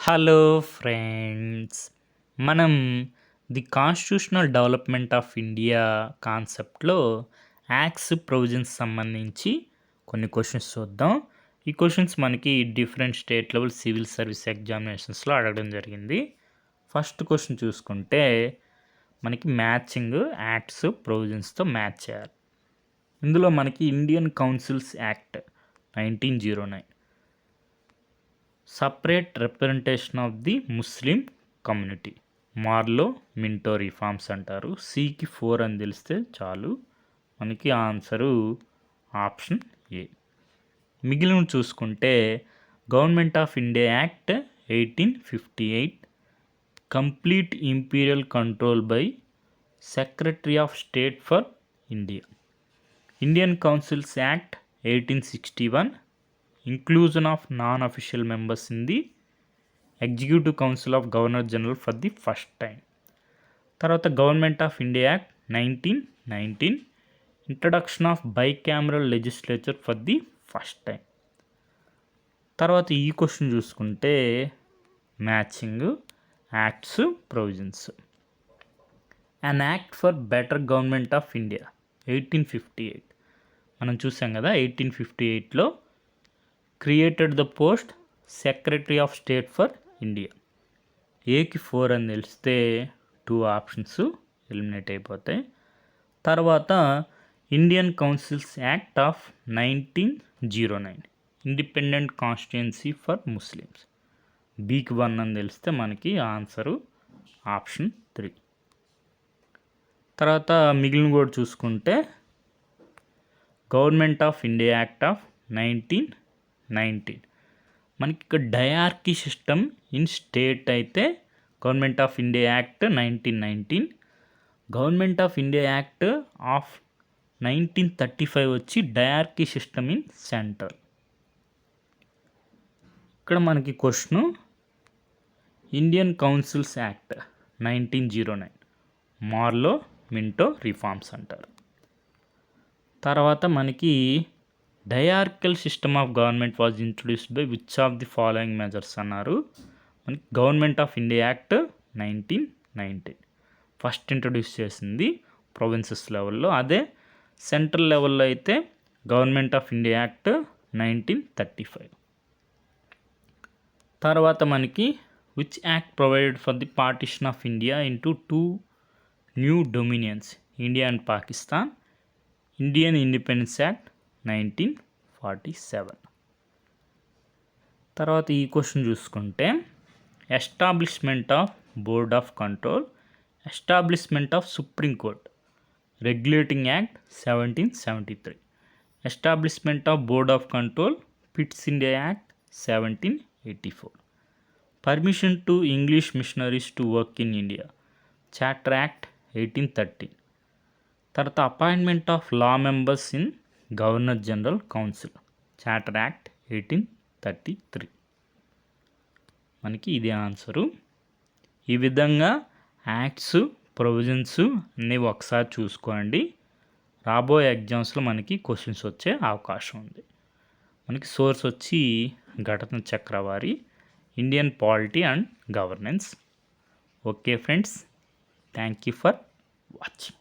Hello friends, మనం the constitutional development of India కాన్సెప్ట్లో acts provisions సంబంధించి కొన్ని క్వశ్చన్స్ చూద్దాం. ఈ క్వశ్చన్స్ మనకి different state level civil service ఎగ్జామినేషన్స్లో అడగడం జరిగింది. ఫస్ట్ క్వశ్చన్ చూసుకుంటే మనకి మ్యాచింగ్ యాక్ట్స్ ప్రొవిజన్స్తో మ్యాచ్ చేయాలి. ఇందులో మనకి Indian councils act 1909 separate representation of the Muslim community, Morley Minto reforms అంటారు. సికి 4 అని తెలిస్తే చాలు, మనకి ఆన్సరు ఆప్షన్ ఏ. మిగిలిన చూసుకుంటే government of India act 1858 complete imperial control by secretary of state for India. Indian councils act 1861 inclusion of non-official members in the Executive Council of Governor General for the first time. తర్వాత government of India act 1919 introduction of bicameral legislature for the first time. తర్వాత ఈ question చూసుకుంటే matching acts provisions. An act for better government of India 1858 మనం చూసాం కదా. 1858లో created the post secretary of state for India. ఏకి 4 అని తెలిస్తే 2 ఆప్షన్స్ ఎలిమినేట్ అయిపోతాయి. తర్వాత Indian councils act of 1909 independent constituency for Muslims. బీకి 1 అని తెలిస్తే మనకి ఆన్సరు ఆప్షన్ 3. తర్వాత మిగిలిన కూడా చూసుకుంటే government of India act of 1919 మనకి ఇక్కడ డయార్కీ సిస్టమ్ ఇన్ స్టేట్ అయితే government of India act 1919, government of India act of 1935 వచ్చి డయార్కీ సిస్టమ్ ఇన్ సెంట్రల్. ఇక్కడ మనకి question Indian councils act 1909 Morley Minto reforms అంటారు. తర్వాత మనకి dyarchical system of government was introduced by which of the following measures అన్నారు. మనకి government of India act 1919 first introduce చేసింది provinces లెవెల్లో. అదే సెంట్రల్ లెవెల్లో అయితే గవర్నమెంట్ ఆఫ్ ఇండియా యాక్ట్ 1935. తర్వాత మనకి which act provided for the partition of India into 2 new dominions, India and Pakistan. Indian independence act 1947. తర్వాత ఈ క్వశ్చన్ చూసుకుంటే establishment of board of control, establishment of supreme court regulating act 1773, establishment of board of control pits India act 1784, permission to English missionaries to work in India charter act 1813. తర్వాత appointment of law members in governor general council charter act 1833. మనకి ఇదే answer. ఈ విధంగా acts provisions అన్నీ ఒకసారి చూసుకోండి. రాబోయే ఎగ్జామ్స్లో మనకి క్వశ్చన్స్ వచ్చే అవకాశం ఉంది. మనకి సోర్స్ వచ్చి ఘటన చక్రవారి, Indian polity and governance. Okay friends, thank you for watching.